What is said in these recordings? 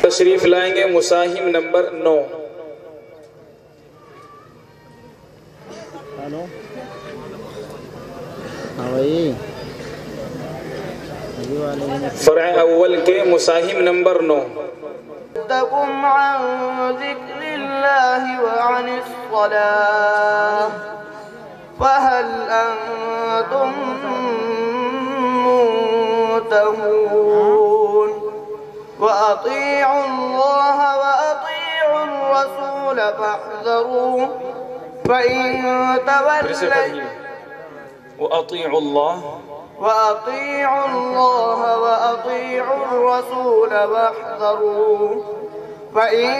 तशरीफ लाएंगे मुसाहिम नंबर 9। हेलो हाँ भाई फरअ अव्वल के मुसाहिम नंबर 9। तकुम अन ज़िक्रिल्लाहि व अनिस्सलाह फहल अंतुम मुंतहून व अतीउल्लाह व अतीउर रसूल फहज़रू फ़इन तवल्लैतुम وأطيعوا الله وأطيعوا الرسول واحذروا فإن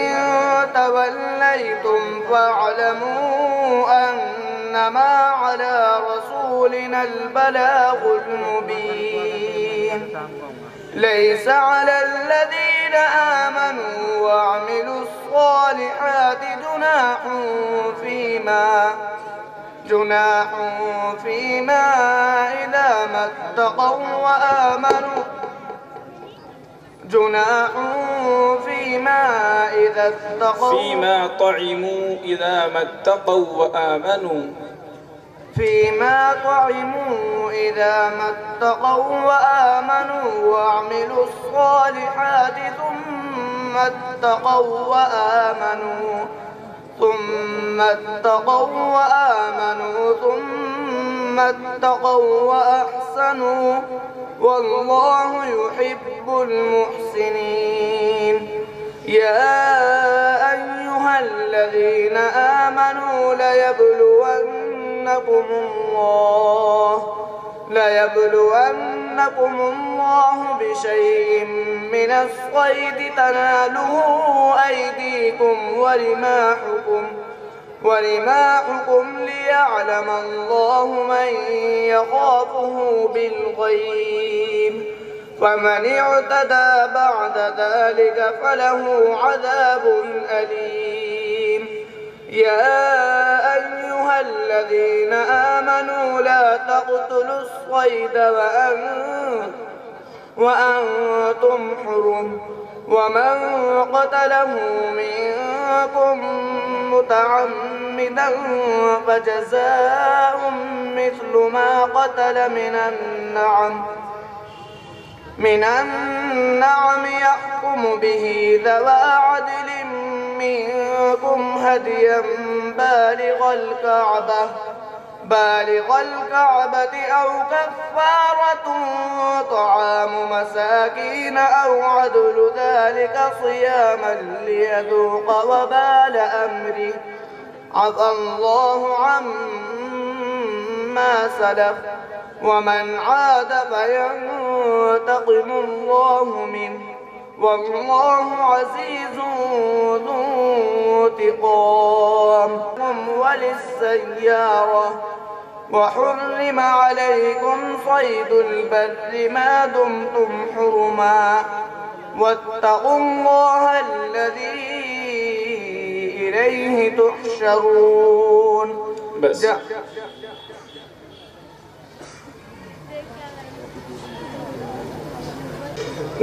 توليتم فاعلموا أنما على رسولنا البلاغ المبين ليس على الذين آمنوا وعملوا الصالحات جناح فيما إذا ما اتقوا وآمنوا فيما طعموا إذا ما اتقوا وآمنوا وعملوا الصالحات ثم اتقوا وأحسنوا والله يحب المحسنين يا أيها الذين آمنوا ليبلونكم الله بشيء من الصيد تناله أيديكم ورماحكم ليعلم الله من يخافه بالغيب فمن اعتدى بعد ذلك فله عذاب أليم يا أيها الذين آمنوا لا تقتلوا الصيد وأنتم حرم ومن قتله منكم متعمدا فجزاء مثل ما قتل من النعم يحكم به ذوى عدل منكم هديا بالغ الكعبة أو كفارة طعام مساكين أو عدل ذلك صياما ليذوق وبال أمره عفى الله عما سلف ومن عاد فينتقم الله منه والله عزيز ذو انتقام وللسيارة وحرم عليكم صيد البر ما دمتم حرما واتقوا الله الذي إليه تحشرون بس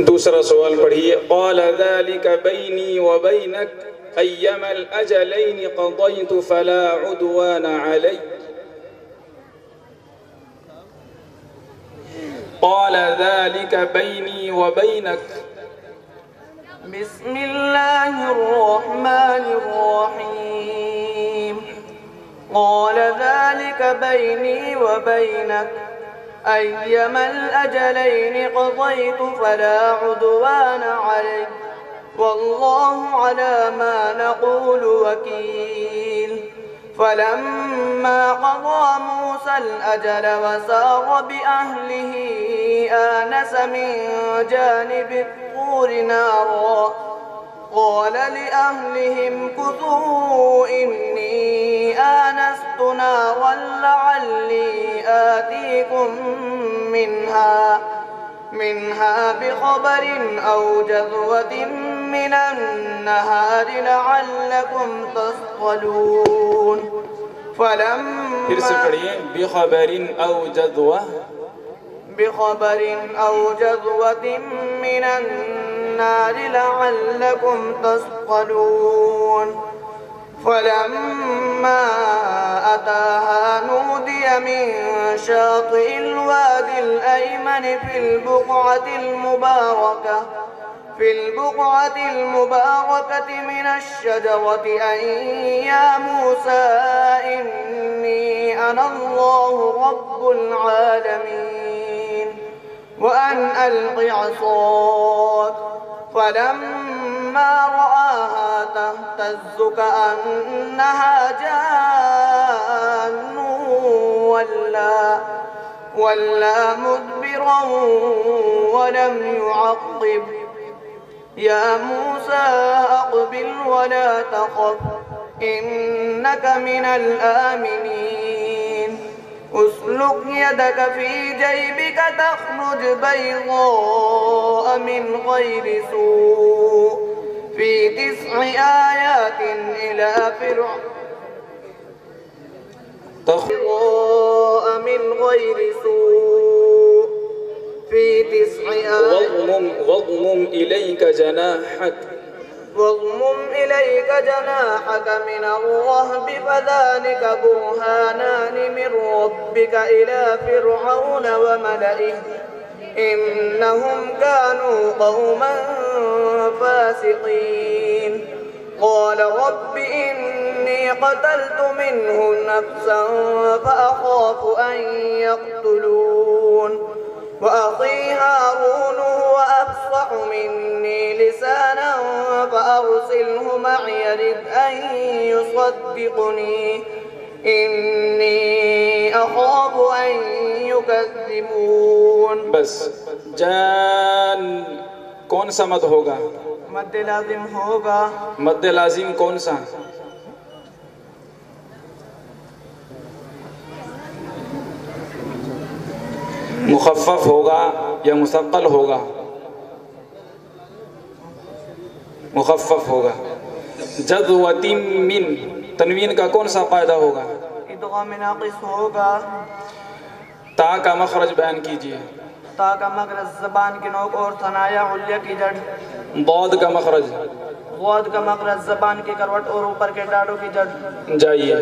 दूसरा सवाल पढ़िए क़ाल ज़ालिक बैनी व बैनक अय्यमल अजलैनि क़ज़यतु फ़ला उद्वान अलैय क़ाल ज़ालिक बैनी व बैनक बिस्मिल्लाहिर्रहमानिर्रहीम क़ाल ज़ालिक बैनी व बैनक أيما الأجلين قضيت فلا عدوان علي والله على ما نقول وكيل فلما قضى موسى الأجل وسار بأهله آنس من جانب الطور نارا قال لأهلهم كثوا إني آنست نارا لعلي آتيكم منها بخبر أو جذوة من النهار لعلكم تصطلون फिर से पढ़िए बिखबरिन औ जज़वा بخبر أو جذوة من النار لعلكم تصطلون فلما أتاها نودي من شاطئ الوادي الأيمن في البقعة المباركة من الشجرة أن يا موسى إني أنا الله رب العالمين وأن ألق عصاك فلما رآها تهتز كأنها جان ولا مدبرا ولم يعقب يا موسى أقبل ولا تخف إنك من الآمنين اسلك يدك في جيبك تخرج بيضاء من غير سوء في 9 آيات إلى فرعون بيضاء من غير سوء في 9 آيات واضمم إليك جناحك من الرهب فذلك برهانان من ربك إلى فرعون وملئه إنهم كانوا قوما فاسقين قال رب إني قتلت منهم نفسا فأخاف أن يقتلون وأخي هارون هو أفصح مني لسانا فأرسله معي رد أن يصدقني إني أخاف أن يكذبون बस जान कौन सा मद होगा मद्द लाजिम होगा मद्द लाजिम कौन सा मुखफ़फ़ होगा या मुसक्कल होगा मुखफ़फ़ होगा जज़्वतिम मिन तनवीन का कौन सा कायदा होगा इदग़ाम नाक़िस होगा ता का मखरज बयान कीजिए ता का मखरज ज़बान की नोक और थनाया उल्या की जड़ दौद का मखरज ज़बान की करवट और ऊपर के डाड़ों की जड़ जाइए